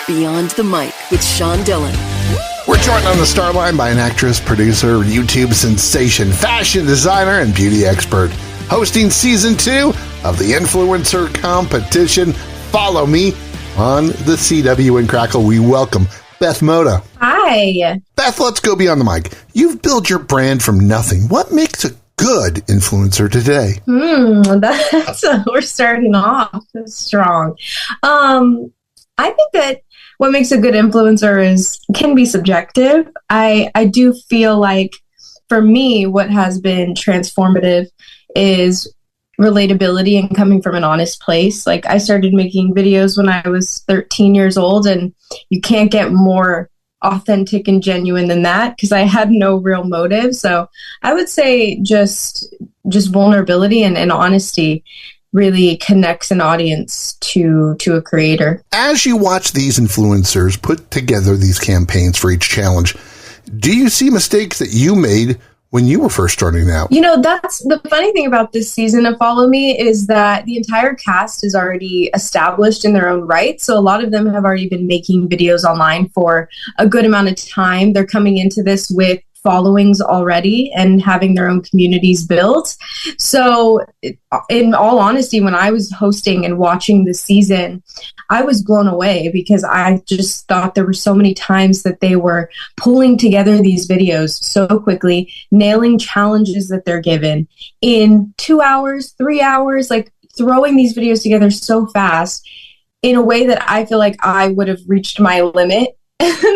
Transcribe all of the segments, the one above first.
Beyond the Mic with Sean Dillon. We're joined on the star line by an actress, producer, YouTube sensation, fashion designer, and beauty expert. Hosting season 2 of the influencer competition, Follow Me, on the CW and Crackle. We welcome Beth Mota. Hi. Beth, let's go beyond the mic. You've built your brand from nothing. What makes a good influencer today? We're starting off strong. I think that what makes a good influencer can be subjective. I do feel like, for me, what has been transformative is relatability and coming from an honest place. Like, I started making videos when I was 13 years old, and you can't get more authentic and genuine than that, because I had no real motive. So I would say just vulnerability and honesty really connects an audience to a creator. As you watch these influencers put together these campaigns for each challenge, do you see mistakes that you made when you were first starting out? You know, that's the funny thing about this season of Follow Me, is that the entire cast is already established in their own right. So a lot of them have already been making videos online for a good amount of time. They're coming into this with followings already and having their own communities built. So in all honesty, when I was hosting and watching the season, I was blown away, because I just thought there were so many times that they were pulling together these videos so quickly, nailing challenges that they're given in 2 hours, 3 hours, like throwing these videos together so fast in a way that I feel like I would have reached my limit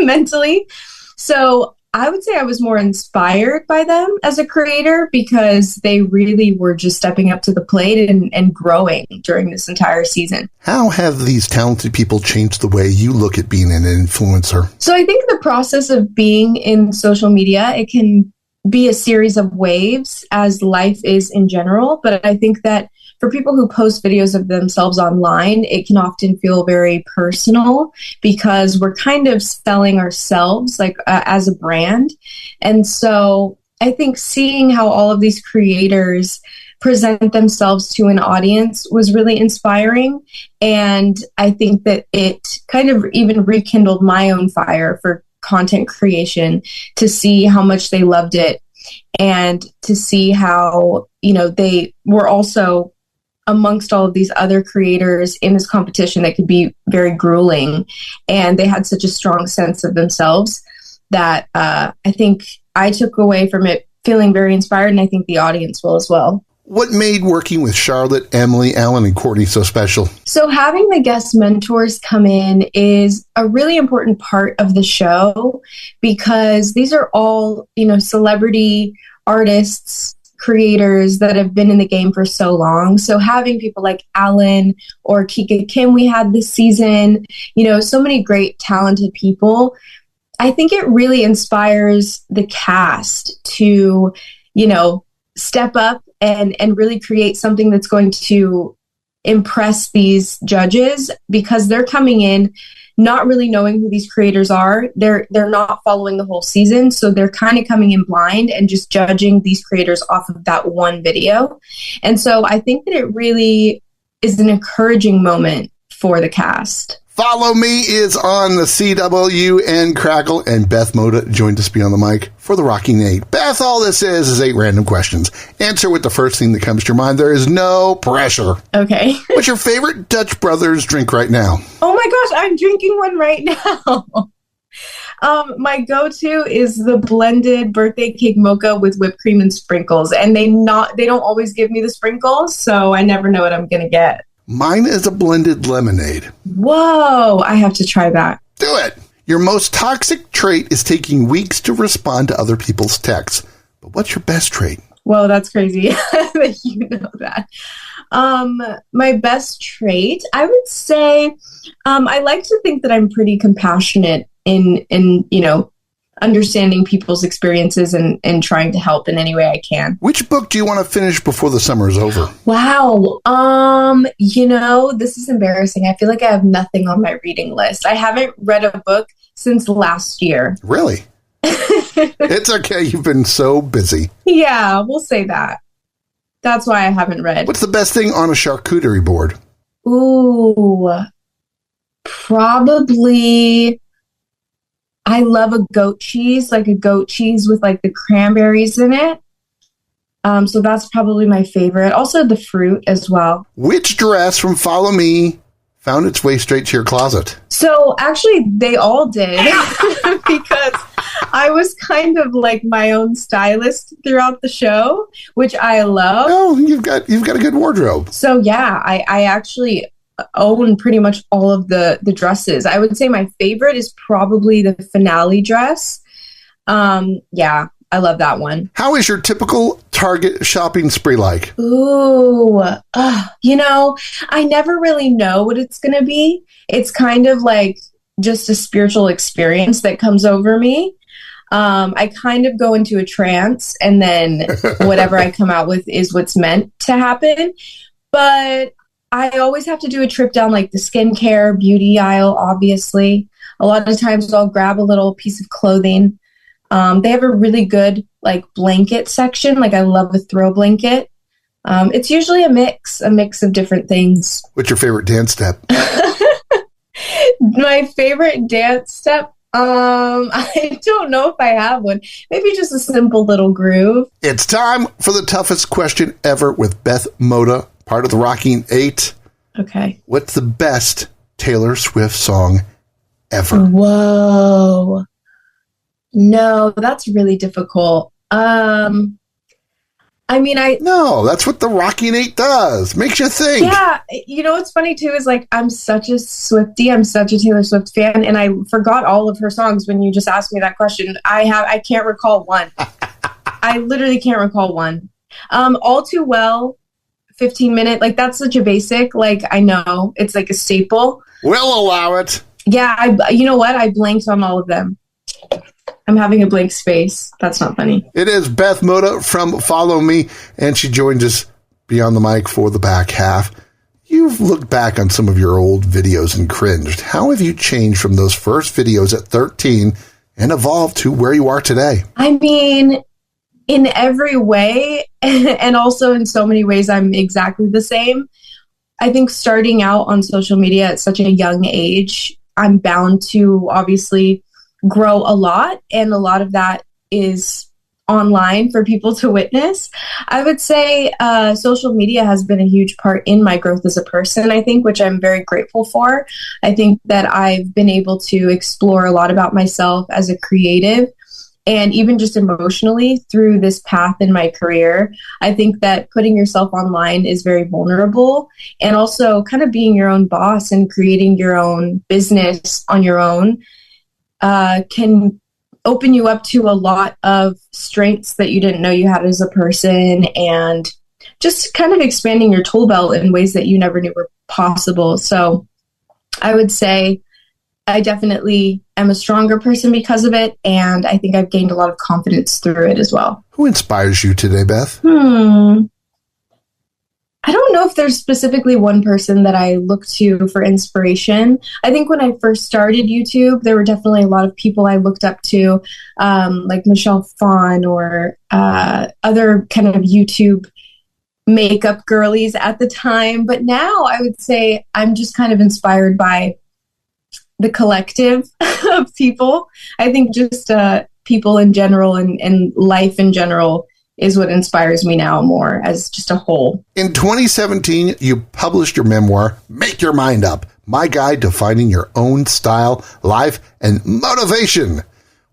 mentally. So I would say I was more inspired by them as a creator, because they really were just stepping up to the plate and growing during this entire season. How have these talented people changed the way you look at being an influencer? So I think the process of being in social media, it can be a series of waves, as life is in general. But I think that for people who post videos of themselves online, it can often feel very personal, because we're kind of selling ourselves like as a brand. And so I think seeing how all of these creators present themselves to an audience was really inspiring. And I think that it kind of even rekindled my own fire for content creation, to see how much they loved it, and to see how, you know, they were also amongst all of these other creators in this competition that could be very grueling. And they had such a strong sense of themselves that I think I took away from it feeling very inspired, and I think the audience will as well. What made working with Charlotte, Emily, Alan, and Courtney so special? So having the guest mentors come in is a really important part of the show, because these are all, you know, celebrity artists, creators that have been in the game for so long. So having people like Alan or Kika Kim we had this season, you know, so many great talented people. I think it really inspires the cast to, you know, step up and really create something that's going to impress these judges, because they're coming in not really knowing who these creators are. They're not following the whole season. So they're kind of coming in blind and just judging these creators off of that one video. And so I think that it really is an encouraging moment for the cast. Follow Me is on the CW and Crackle, and Beth Mota joined us beyond the mic for the Rockin' 8. Beth, all this is 8 random questions. Answer with the first thing that comes to your mind. There is no pressure. Okay. What's your favorite Dutch Brothers drink right now? Oh my gosh, I'm drinking one right now. My go-to is the blended birthday cake mocha with whipped cream and sprinkles. And they don't always give me the sprinkles, so I never know what I'm going to get. Mine is a blended lemonade. Whoa, I have to try that. Do it. Your most toxic trait is taking weeks to respond to other people's texts. But what's your best trait? Whoa, that's crazy that you know that. My best trait, I would say, I like to think that I'm pretty compassionate in you know, understanding people's experiences and trying to help in any way I can. Which book do you want to finish before the summer is over? Wow. You know, this is embarrassing. I feel like I have nothing on my reading list. I haven't read a book since last year. Really? It's okay. You've been so busy. Yeah, we'll say that. That's why I haven't read. What's the best thing on a charcuterie board? Ooh. Probably, I love a goat cheese, like a goat cheese with like the cranberries in it. So that's probably my favorite. Also the fruit as well. Which dress from Follow Me found its way straight to your closet? So actually they all did because I was kind of like my own stylist throughout the show, which I love. Oh, you've got a good wardrobe. So yeah, I actually own pretty much all of the dresses. I would say my favorite is probably the finale dress. Yeah, I love that one. How is your typical Target shopping spree like? Ooh, I never really know what it's going to be. It's kind of like just a spiritual experience that comes over me. I kind of go into a trance and then whatever I come out with is what's meant to happen. But I always have to do a trip down like the skincare, beauty aisle, obviously. A lot of times I'll grab a little piece of clothing. They have a really good like blanket section. Like I love a throw blanket. It's usually a mix of different things. What's your favorite dance step? My favorite dance step? I don't know if I have one. Maybe just a simple little groove. It's time for the toughest question ever with Beth Mota, part of the Rockin' 8. Okay. What's the best Taylor Swift song ever? Whoa. No, that's really difficult. No, that's what the Rockin' 8 does. Makes you think. Yeah, what's funny too is like I'm such a Swiftie. I'm such a Taylor Swift fan, and I forgot all of her songs when you just asked me that question. I can't recall one. I literally can't recall one. All Too Well, 15 Minute, like that's such a basic. Like I know it's like a staple. We'll allow it. Yeah, you know what? I blanked on all of them. I'm having a blank space. That's not funny. It is Beth Mota from Follow Me, and she joins us beyond the mic for the back half. You've looked back on some of your old videos and cringed. How have you changed from those first videos at 13 and evolved to where you are today? I mean, in every way, and also in so many ways, I'm exactly the same. I think starting out on social media at such a young age, I'm bound to obviously grow a lot, and a lot of that is online for people to witness. I would say social media has been a huge part in my growth as a person, I think, which I'm very grateful for. I think that I've been able to explore a lot about myself as a creative, and even just emotionally through this path in my career. I think that putting yourself online is very vulnerable, and also kind of being your own boss and creating your own business on your own can open you up to a lot of strengths that you didn't know you had as a person, and just kind of expanding your tool belt in ways that you never knew were possible. So I would say I definitely am a stronger person because of it, and I think I've gained a lot of confidence through it as well. Who inspires you today, Beth? I don't know if there's specifically one person that I look to for inspiration. I think when I first started YouTube, there were definitely a lot of people I looked up to, like Michelle Phan or other kind of YouTube makeup girlies at the time. But now I would say I'm just kind of inspired by the collective of people. I think just people in general and life in general is what inspires me now more as just a whole. In 2017, you published your memoir, Make Your Mind Up, My Guide to Finding Your Own Style, Life, and Motivation.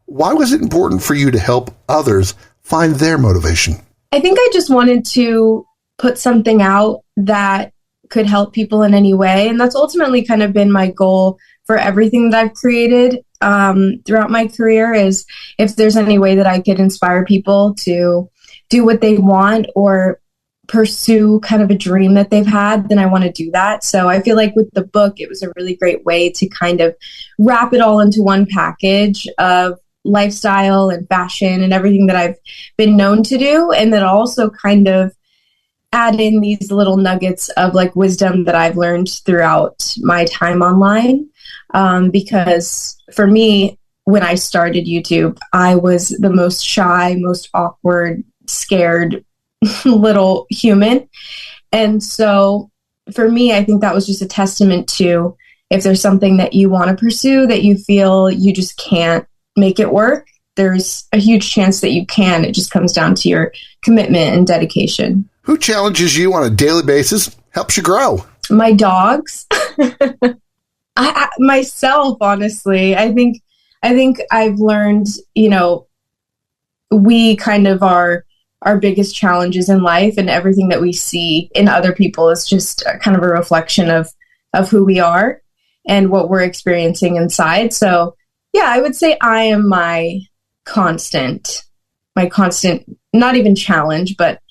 Why was it important for you to help others find their motivation? I think I just wanted to put something out that could help people in any way. And that's ultimately kind of been my goal for everything that I've created throughout my career, is if there's any way that I could inspire people to do what they want or pursue kind of a dream that they've had, then I want to do that. So I feel like with the book, it was a really great way to kind of wrap it all into one package of lifestyle and fashion and everything that I've been known to do. And then also kind of add in these little nuggets of like wisdom that I've learned throughout my time online. Because for me, when I started YouTube, I was the most shy, most awkward, scared little human. And so for me, I think that was just a testament to if there's something that you want to pursue that you feel you just can't make it work, there's a huge chance that you can. It just comes down to your commitment and dedication. Who challenges you on a daily basis, helps you grow? My dogs. Myself, honestly. I think I've learned, we kind of are our biggest challenges in life, and everything that we see in other people is just kind of a reflection of who we are and what we're experiencing inside. So yeah, I would say I am my constant, not even challenge, but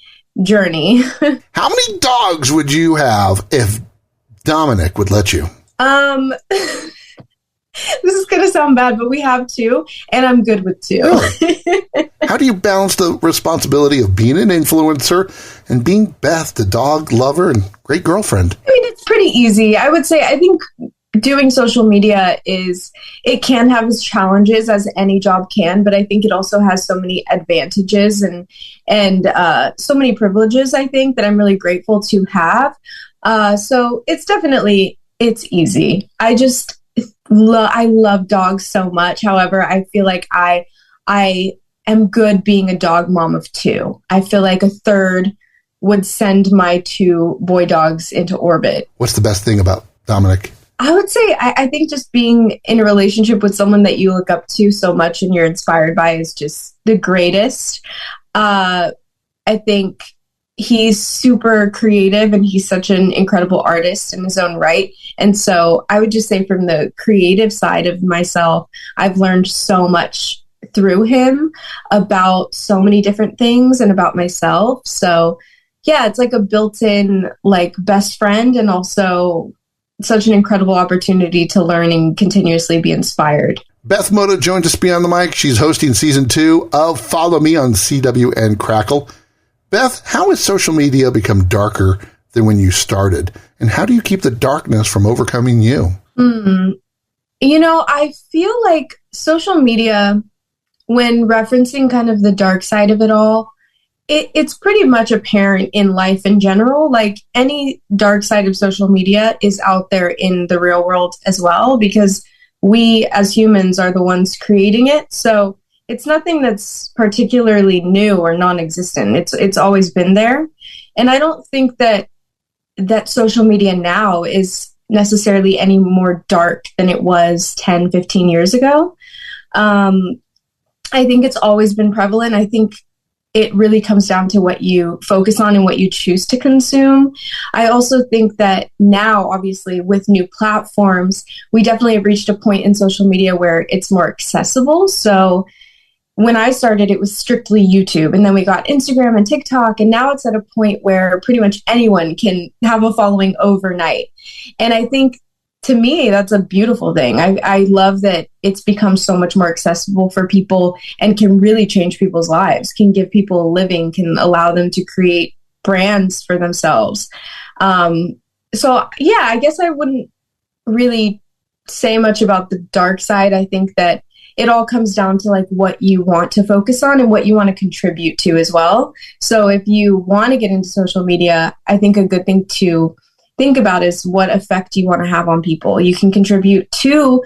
journey. How many dogs would you have if Dominic would let you? This is going to sound bad, but we have 2, and I'm good with 2. Really? How do you balance the responsibility of being an influencer and being Beth, the dog lover and great girlfriend? I mean, it's pretty easy. I would say, I think doing social media it can have its challenges, as any job can, but I think it also has so many advantages and so many privileges, I think, that I'm really grateful to have. So it's easy. I love dogs so much. However, I feel like I am good being a dog mom of 2. I feel like a third would send my 2 boy dogs into orbit. What's the best thing about Dominic? I would say I think just being in a relationship with someone that you look up to so much and you're inspired by is just the greatest. I think he's super creative, and he's such an incredible artist in his own right. And so I would just say, from the creative side of myself, I've learned so much through him about so many different things and about myself. So yeah, it's like a built-in best friend, and also such an incredible opportunity to learn and continuously be inspired. Beth Mota joins us beyond the mic. She's hosting season 2 of Follow Me on CW and Crackle. Beth, how has social media become darker than when you started? And how do you keep the darkness from overcoming you? I feel like social media, when referencing kind of the dark side of it all, it's pretty much apparent in life in general. Like, any dark side of social media is out there in the real world as well, because we as humans are the ones creating it. So it's nothing that's particularly new or non-existent. It's always been there. And I don't think that social media now is necessarily any more dark than it was 10, 15 years ago. I think it's always been prevalent. I think it really comes down to what you focus on and what you choose to consume. I also think that now, obviously, with new platforms, we definitely have reached a point in social media where it's more accessible. So when I started, it was strictly YouTube, and then we got Instagram and TikTok, and now it's at a point where pretty much anyone can have a following overnight. And I think, to me, that's a beautiful thing. I love that it's become so much more accessible for people and can really change people's lives, can give people a living, can allow them to create brands for themselves. So yeah, I guess I wouldn't really say much about the dark side. I think that it all comes down to what you want to focus on and what you want to contribute to as well. So if you want to get into social media, I think a good thing to think about is what effect you want to have on people. You can contribute to,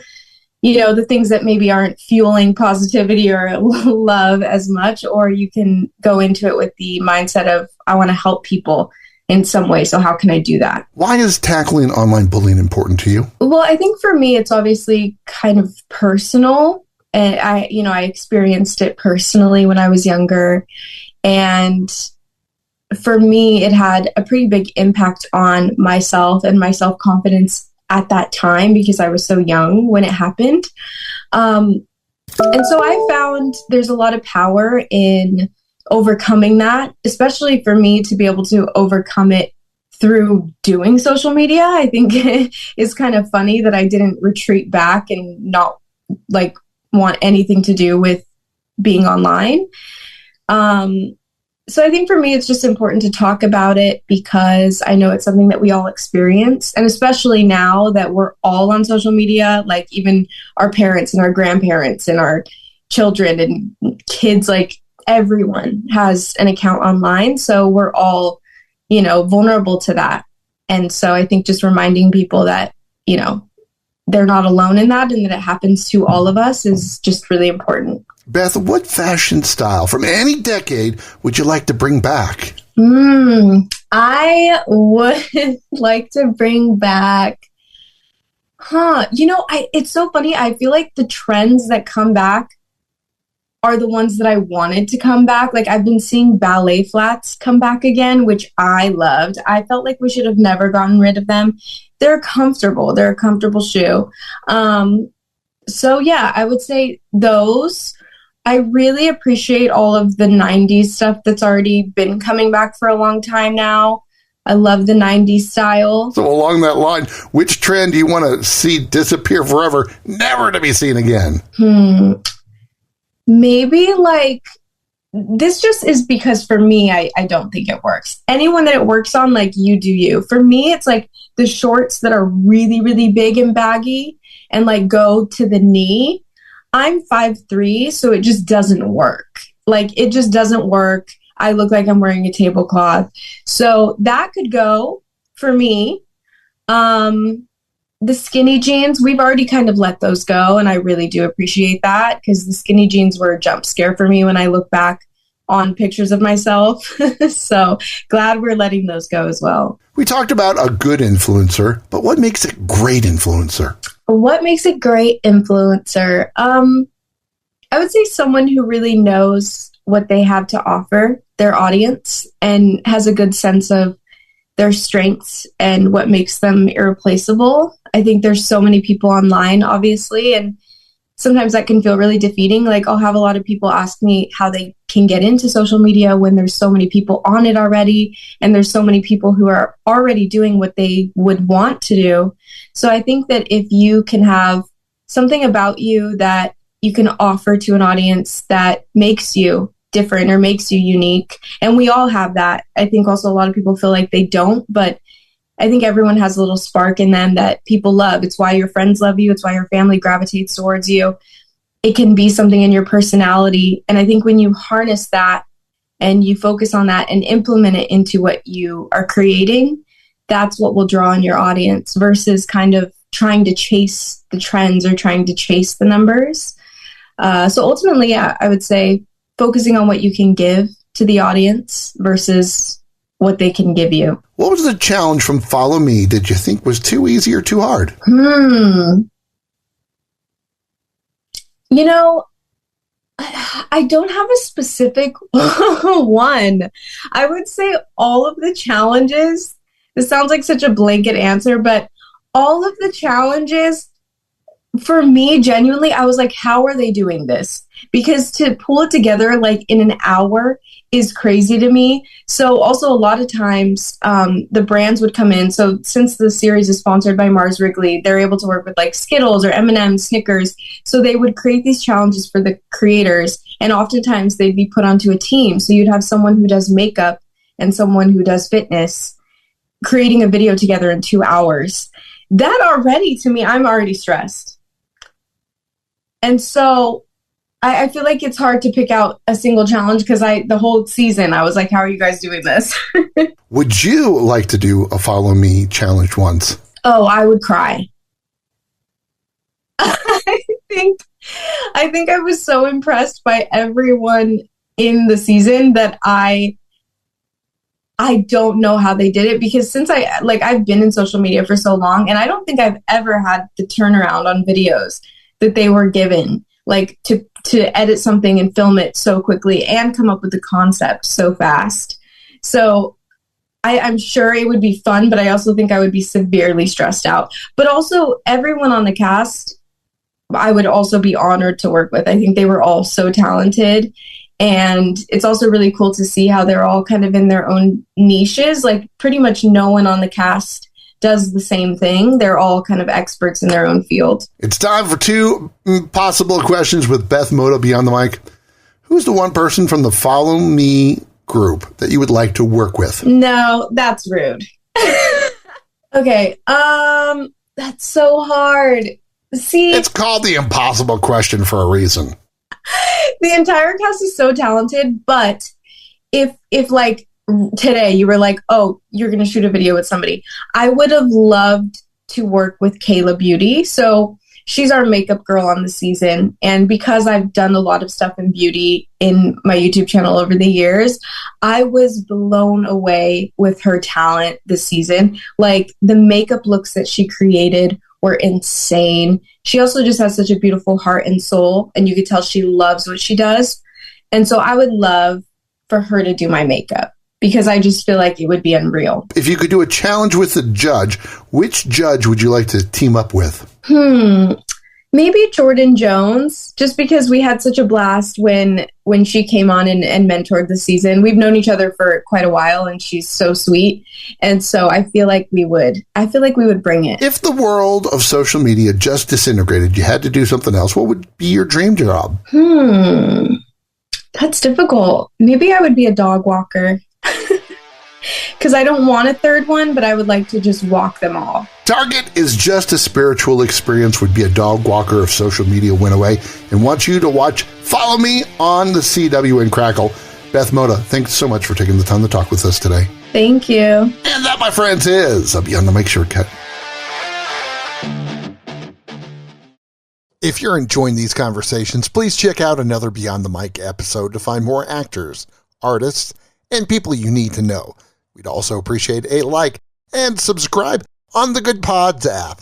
the things that maybe aren't fueling positivity or love as much, or you can go into it with the mindset of, I want to help people in some way. So how can I do that? Why is tackling online bullying important to you? Well, I think for me, it's obviously kind of personal. And I experienced it personally when I was younger. And for me, it had a pretty big impact on myself and my self-confidence at that time, because I was so young when it happened. And so I found there's a lot of power in overcoming that, especially for me to be able to overcome it through doing social media. I think it's kind of funny that I didn't retreat back and not want anything to do with being online. So I think for me, it's just important to talk about it, because I know it's something that we all experience. And especially now that we're all on social media, even our parents and our grandparents and our children and kids, everyone has an account online. So we're all, vulnerable to that. And so I think just reminding people that, they're not alone in that and that it happens to all of us is just really important. Beth, what fashion style from any decade would you like to bring back? I would like to bring back, it's so funny. I feel like the trends that come back are the ones that I wanted to come back. Like I've been seeing ballet flats come back again, which I loved. I felt like we should have never gotten rid of them. They're comfortable. They're a comfortable shoe. So yeah, I would say those. I really appreciate all of the 90s stuff that's already been coming back for a long time now. I love the 90s style. So along that line, which trend do you want to see disappear forever, never to be seen again? Maybe like, this just is because for me, I don't think it works. Anyone that it works on, like you do you. For me, it's like the shorts that are really, really big and baggy and like go to the knee. I'm 5'3", so it just doesn't work. Like, it just doesn't work. I look like I'm wearing a tablecloth. So that could go for me. The skinny jeans, we've already kind of let those go, and I really do appreciate that because the skinny jeans were a jump scare for me when I look back on pictures of myself. So glad we're letting those go as well. We talked about a good influencer, but what makes a great influencer? What makes a great influencer? I would say someone who really knows what they have to offer their audience and has a good sense of their strengths and what makes them irreplaceable. I think there's so many people online, obviously, and sometimes that can feel really defeating. Like I'll have a lot of people ask me how they can get into social media when there's so many people on it already, and there's so many people who are already doing what they would want to do. So I think that if you can have something about you that you can offer to an audience that makes you different or makes you unique, and we all have that. I think also a lot of people feel like they don't, but I think everyone has a little spark in them that people love. It's why your friends love you. It's why your family gravitates towards you. It can be something in your personality. And I think when you harness that and you focus on that and implement it into what you are creating, that's what will draw in your audience versus kind of trying to chase the trends or trying to chase the numbers. So ultimately, yeah, I would say focusing on what you can give to the audience versus what they can give you. What was the challenge from Follow Me that you think was too easy or too hard? You know, I don't have a specific one. I would say all of the challenges, this sounds like such a blanket answer, but all of the challenges, for me, genuinely, I was like, how are they doing this? Because to pull it together like in an hour is crazy to me. So also a lot of times the brands would come in. So since the series is sponsored by Mars Wrigley, they're able to work with like Skittles or M&M's, Snickers. So they would create these challenges for the creators. And oftentimes they'd be put onto a team. So you'd have someone who does makeup and someone who does fitness creating a video together in 2 hours. That already, to me, I'm already stressed. And so I feel like it's hard to pick out a single challenge because the whole season, I was like, how are you guys doing this? Would you like to do a Follow Me challenge once? Oh, I would cry. I think I was so impressed by everyone in the season that I don't know how they did it, because since I've been in social media for so long, and I don't think I've ever had the turnaround on videos that they were given, like to edit something and film it so quickly and come up with the concept so fast. So I'm sure it would be fun, but I also think I would be severely stressed out. But also everyone on the cast, I would also be honored to work with. I think they were all so talented. And it's also really cool to see how they're all kind of in their own niches. Like pretty much no one on the cast does the same thing. They're all kind of experts in their own field. It's time for 2 possible questions with Beth Mota beyond the mic. Who's the one person from the Follow Me group that you would like to work with? No, that's rude. Okay. That's so hard. See, it's called the impossible question for a reason. The entire cast is so talented, but if like today you were like, oh, you're going to shoot a video with somebody, I would have loved to work with Kayla Beauty. So she's our makeup girl on the season. And because I've done a lot of stuff in beauty in my YouTube channel over the years, I was blown away with her talent this season. Like the makeup looks that she created were insane. She also just has such a beautiful heart and soul, and you could tell she loves what she does. And so I would love for her to do my makeup because I just feel like it would be unreal. If you could do a challenge with a judge, which judge would you like to team up with? Maybe Jordan Jones, just because we had such a blast when she came on and mentored the season. We've known each other for quite a while, and she's so sweet. And so I feel like we would bring it. If the world of social media just disintegrated, you had to do something else, what would be your dream job? That's difficult. Maybe I would be a dog walker. Because I don't want a third one, but I would like to just walk them all. Target is just a spiritual experience, would be a dog walker if social media went away, and wants you to watch Follow Me on the CW and Crackle. Beth Mota, thanks so much for taking the time to talk with us today. Thank you. And that, my friends, is a Beyond the Mic shortcut. If you're enjoying these conversations, please check out another Beyond the Mic episode to find more actors, artists, and people you need to know. We'd also appreciate a like and subscribe on the Good Pods app.